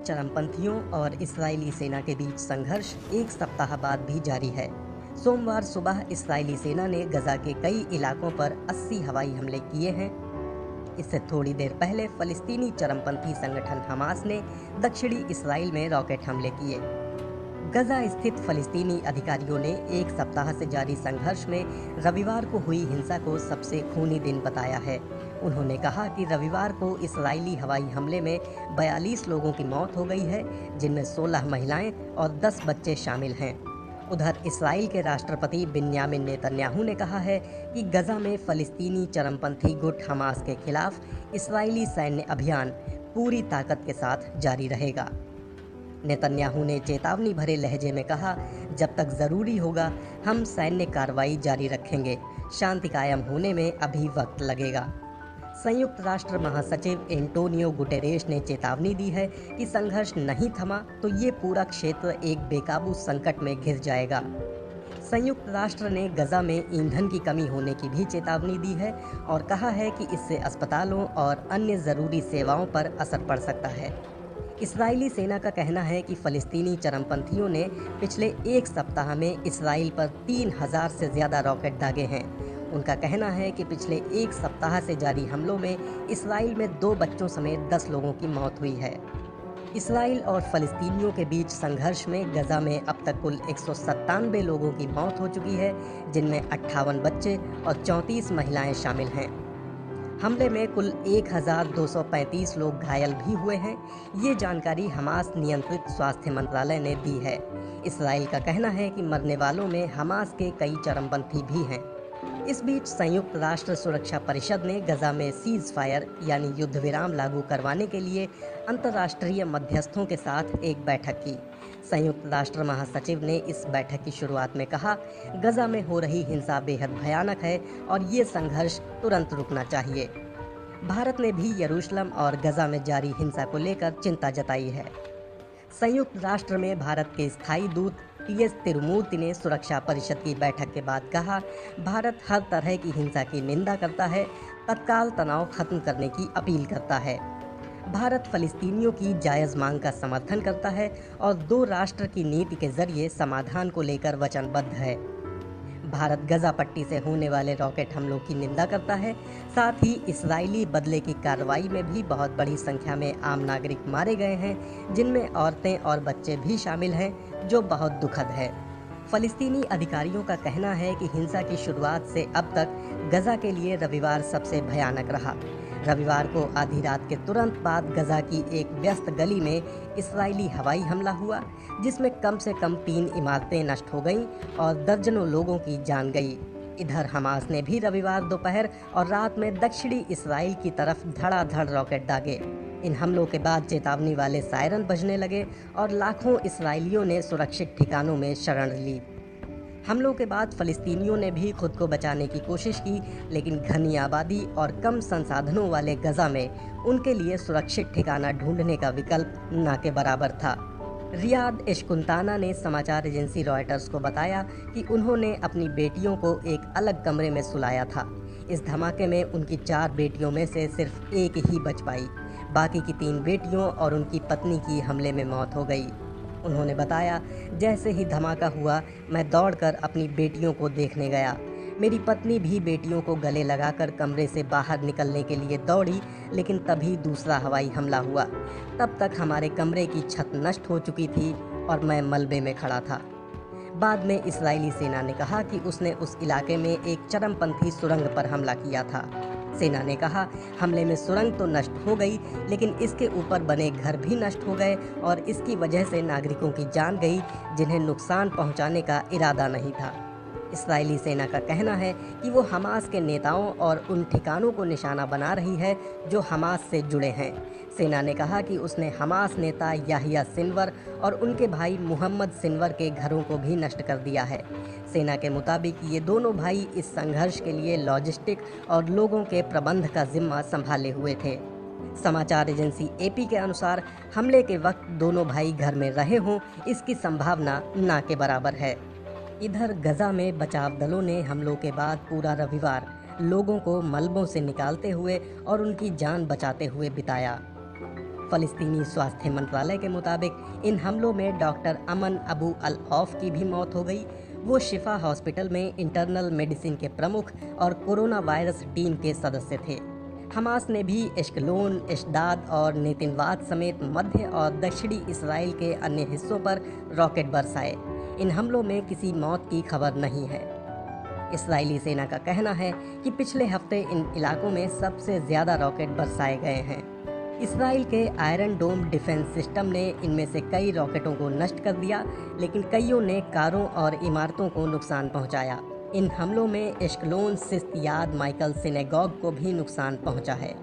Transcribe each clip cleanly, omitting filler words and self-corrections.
चरमपंथियों और इस्राएली सेना के बीच संघर्ष एक सप्ताह बाद भी जारी है। सोमवार सुबह इस्राएली सेना ने गजा के कई इलाकों पर 80 हवाई हमले किए हैं। इससे थोड़ी देर पहले फलस्तीनी चरमपंथी संगठन हमास ने दक्षिणी इस्राएल में रॉकेट हमले किए। गजा स्थित फलस्तीनी अधिकारियों ने एक सप्ताह से जारी संघर्ष में रविवार को हुई हिंसा को सबसे खूनी दिन बताया है। उन्होंने कहा कि रविवार को इस्राएली हवाई हमले में 42 लोगों की मौत हो गई है, जिनमें 16 महिलाएं और 10 बच्चे शामिल हैं। उधर इस्राएल के राष्ट्रपति बिन्यामिन नेतन्याहू ने कहा है कि गजा में फलस्तीनी चरमपंथी गुट हमास के खिलाफ इस्राएली सैन्य अभियान पूरी ताकत के साथ जारी रहेगा। नेतन्याहू ने चेतावनी भरे लहजे में कहा, जब तक जरूरी होगा हम सैन्य कार्रवाई जारी रखेंगे। शांति कायम होने में अभी वक्त लगेगा। संयुक्त राष्ट्र महासचिव एंटोनियो गुटेरेश ने चेतावनी दी है कि संघर्ष नहीं थमा तो ये पूरा क्षेत्र एक बेकाबू संकट में घिर जाएगा। संयुक्त राष्ट्र ने गजा में ईंधन की कमी होने की भी चेतावनी दी है और कहा है कि इससे अस्पतालों और अन्य ज़रूरी सेवाओं पर असर पड़ सकता है। इस्राएली सेना का कहना है कि फलस्तीनी चरमपंथियों ने पिछले एक सप्ताह में इस्राएल पर 3000 से ज़्यादा रॉकेट दागे हैं। उनका कहना है कि पिछले एक सप्ताह से जारी हमलों में इस्राएल में 2 बच्चों समेत 10 लोगों की मौत हुई है। इस्राएल और फलस्तीनियों के बीच संघर्ष में गजा में अब तक कुल 197 लोगों की मौत हो चुकी है, जिनमें 58 बच्चे और 34 महिलाएं शामिल हैं। हमले में कुल 1235 लोग घायल भी हुए हैं। ये जानकारी हमास नियंत्रित स्वास्थ्य मंत्रालय ने दी है। इस्राएल का कहना है कि मरने वालों में हमास के कई चरमपंथी भी हैं। इस बीच संयुक्त राष्ट्र सुरक्षा परिषद ने गजा में सीज फायर यानी युद्ध विराम लागू करवाने के लिए अंतर्राष्ट्रीय मध्यस्थों के साथ एक बैठक की। संयुक्त राष्ट्र महासचिव ने इस बैठक की शुरुआत में कहा, गजा में हो रही हिंसा बेहद भयानक है और ये संघर्ष तुरंत रुकना चाहिए। भारत ने भी यरूशलेम और गजा में जारी हिंसा को लेकर चिंता जताई है। संयुक्त राष्ट्र में भारत के स्थायी दूत टी.एस. तिरुमूर्ति ने सुरक्षा परिषद की बैठक के बाद कहा, भारत हर तरह की हिंसा की निंदा करता है, तत्काल तनाव खत्म करने की अपील करता है। भारत फलस्तीनियों की जायज़ मांग का समर्थन करता है और 2 राष्ट्र की नीति के जरिए समाधान को लेकर वचनबद्ध है। भारत गजा पट्टी से होने वाले रॉकेट हमलों की निंदा करता है। साथ ही इस्राएली बदले की कार्रवाई में भी बहुत बड़ी संख्या में आम नागरिक मारे गए हैं, जिनमें औरतें और बच्चे भी शामिल हैं, जो बहुत दुखद है। फलस्तीनी अधिकारियों का कहना है कि हिंसा की शुरुआत से अब तक गजा के लिए रविवार सबसे भयानक रहा। रविवार को आधी रात के तुरंत बाद गजा की एक व्यस्त गली में इस्राएली हवाई हमला हुआ, जिसमें कम से कम 3 इमारतें नष्ट हो गईं और दर्जनों लोगों की जान गई। इधर हमास ने भी रविवार दोपहर और रात में दक्षिणी इस्राएल की तरफ धड़ाधड़ रॉकेट दागे। इन हमलों के बाद चेतावनी वाले सायरन बजने लगे और लाखों इस्राएलियों ने सुरक्षित ठिकानों में शरण ली। हमलों के बाद फलस्तीनियों ने भी खुद को बचाने की कोशिश की, लेकिन घनी आबादी और कम संसाधनों वाले गजा में उनके लिए सुरक्षित ठिकाना ढूंढने का विकल्प ना के बराबर था। रियाद एशकुंताना ने समाचार एजेंसी रॉयटर्स को बताया कि उन्होंने अपनी बेटियों को एक अलग कमरे में सुलाया था। इस धमाके में उनकी 4 बेटियों में से सिर्फ एक ही बच पाई। बाकी की 3 बेटियों और उनकी पत्नी की हमले में मौत हो गई। उन्होंने बताया, जैसे ही धमाका हुआ मैं दौड़कर अपनी बेटियों को देखने गया। मेरी पत्नी भी बेटियों को गले लगाकर कमरे से बाहर निकलने के लिए दौड़ी, लेकिन तभी दूसरा हवाई हमला हुआ। तब तक हमारे कमरे की छत नष्ट हो चुकी थी और मैं मलबे में खड़ा था। बाद में इस्राएली सेना ने कहा कि उसने उस इलाके में एक चरमपंथी सुरंग पर हमला किया था। सेना ने कहा, हमले में सुरंग तो नष्ट हो गई, लेकिन इसके ऊपर बने घर भी नष्ट हो गए और इसकी वजह से नागरिकों की जान गई, जिन्हें नुकसान पहुंचाने का इरादा नहीं था। इस्राएली सेना का कहना है कि वो हमास के नेताओं और उन ठिकानों को निशाना बना रही है जो हमास से जुड़े हैं। सेना ने कहा कि उसने हमास नेता याहिया सिनवर और उनके भाई मोहम्मद सिनवर के घरों को भी नष्ट कर दिया है। सेना के मुताबिक ये दोनों भाई इस संघर्ष के लिए लॉजिस्टिक और लोगों के प्रबंध का जिम्मा संभाले हुए थे। समाचार एजेंसी एपी के अनुसार हमले के वक्त दोनों भाई घर में रहे हों, इसकी संभावना ना के बराबर है। इधर गजा में बचाव दलों ने हमलों के बाद पूरा रविवार लोगों को मलबों से निकालते हुए और उनकी जान बचाते हुए बिताया। फ़लस्तीनी स्वास्थ्य मंत्रालय के मुताबिक इन हमलों में doctor Aman Abu Al Auf की भी मौत हो गई। वो शिफा हॉस्पिटल में इंटरनल मेडिसिन के प्रमुख और कोरोना वायरस टीम के सदस्य थे। हमास ने भी एश्कलोन, एशदाद और नेतिनवाद समेत मध्य और दक्षिणी इसराइल के अन्य हिस्सों पर रॉकेट बरसाए। इन हमलों में किसी मौत की खबर नहीं है। इस्राएली सेना का कहना है कि पिछले हफ्ते इन इलाकों में सबसे ज़्यादा रॉकेट बरसाए गए हैं। इसराइल के आयरन डोम डिफेंस सिस्टम ने इनमें से कई रॉकेटों को नष्ट कर दिया, लेकिन कईयों ने कारों और इमारतों को नुकसान पहुंचाया। इन हमलों में एश्कलोन सिस्तियाद माइकल सिनेगॉग को भी नुकसान पहुंचा है।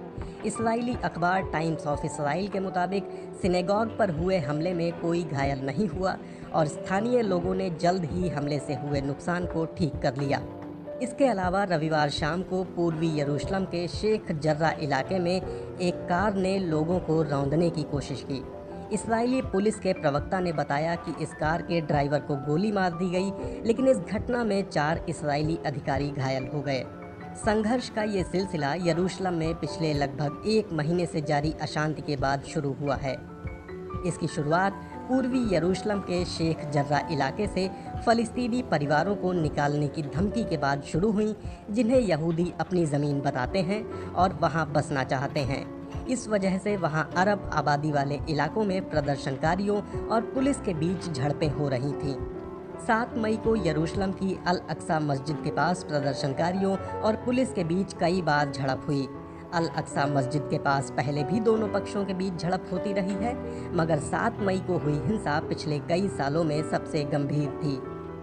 इस्राएली अखबार टाइम्स ऑफ इसराइल के मुताबिक सिनेगॉग पर हुए हमले में कोई घायल नहीं हुआ और स्थानीय लोगों ने जल्द ही हमले से हुए नुकसान को ठीक कर लिया। इसके अलावा रविवार शाम को पूर्वी यरूशलेम के शेख जर्रा इलाके में एक कार ने लोगों को रौंदने की कोशिश की। इस्राएली पुलिस के प्रवक्ता ने बताया कि इस कार के ड्राइवर को गोली मार दी गई, लेकिन इस घटना में 4 इस्राएली अधिकारी घायल हो गए। संघर्ष का ये सिलसिला यरूशलेम में पिछले लगभग 1 महीने से जारी अशांति के बाद शुरू हुआ है। इसकी शुरुआत पूर्वी यरूशलेम के शेख जर्रा इलाके से फ़लस्तीनी परिवारों को निकालने की धमकी के बाद शुरू हुई, जिन्हें यहूदी अपनी ज़मीन बताते हैं और वहां बसना चाहते हैं। इस वजह से वहां अरब आबादी वाले इलाकों में प्रदर्शनकारियों और पुलिस के बीच झड़पें हो रही थीं। 7 मई को यरूशलेम की अल अक्सा मस्जिद के पास प्रदर्शनकारियों और पुलिस के बीच कई बार झड़प हुई। अल अक्सा मस्जिद के पास पहले भी दोनों पक्षों के बीच झड़प होती रही है, मगर 7 मई को हुई हिंसा पिछले कई सालों में सबसे गंभीर थी।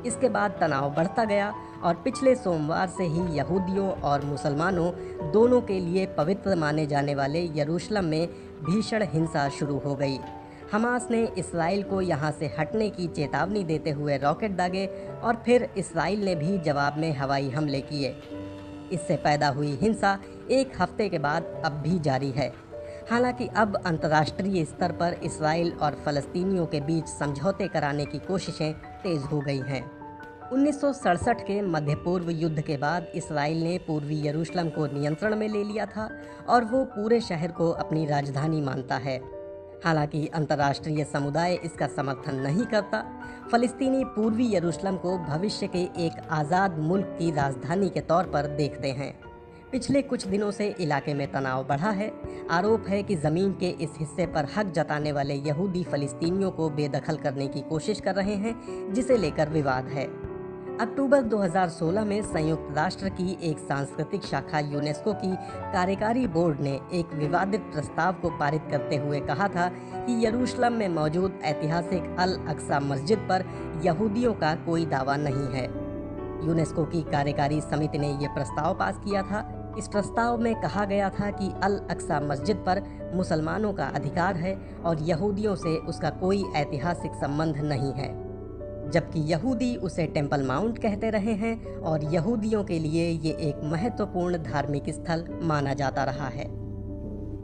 इसके बाद तनाव बढ़ता गया और पिछले सोमवार से ही यहूदियों और मुसलमानों दोनों के लिए पवित्र माने जाने वाले यरूशलेम में भीषण हिंसा शुरू हो गई। हमास ने इसराइल को यहां से हटने की चेतावनी देते हुए रॉकेट दागे और फिर इसराइल ने भी जवाब में हवाई हमले किए। इससे पैदा हुई हिंसा 1 हफ्ते के बाद अब भी जारी है। हालांकि अब अंतर्राष्ट्रीय स्तर पर इसराइल और फ़लस्तीनियों के बीच समझौते कराने की कोशिशें तेज हो गई हैं। 1967 के मध्य पूर्व युद्ध के बाद इसराइल ने पूर्वी यरूशलेम को नियंत्रण में ले लिया था और वो पूरे शहर को अपनी राजधानी मानता है। हालांकि अंतर्राष्ट्रीय समुदाय इसका समर्थन नहीं करता। फ़लस्तीनी पूर्वी यरूशलेम को भविष्य के एक आज़ाद मुल्क की राजधानी के तौर पर देखते हैं। पिछले कुछ दिनों से इलाके में तनाव बढ़ा है। आरोप है कि ज़मीन के इस हिस्से पर हक जताने वाले यहूदी फ़लस्तीनियों को बेदखल करने की कोशिश कर रहे हैं, जिसे लेकर विवाद है। अक्टूबर 2016 में संयुक्त राष्ट्र की एक सांस्कृतिक शाखा यूनेस्को की कार्यकारी बोर्ड ने एक विवादित प्रस्ताव को पारित करते हुए कहा था कि यरूशलेम में मौजूद ऐतिहासिक अल अक्सा मस्जिद पर यहूदियों का कोई दावा नहीं है। यूनेस्को की कार्यकारी समिति ने यह प्रस्ताव पास किया था। इस प्रस्ताव में कहा गया था कि अल अक्सा मस्जिद पर मुसलमानों का अधिकार है और यहूदियों से उसका कोई ऐतिहासिक संबंध नहीं है, जबकि यहूदी उसे टेम्पल माउंट कहते रहे हैं और यहूदियों के लिए ये एक महत्वपूर्ण धार्मिक स्थल माना जाता रहा है।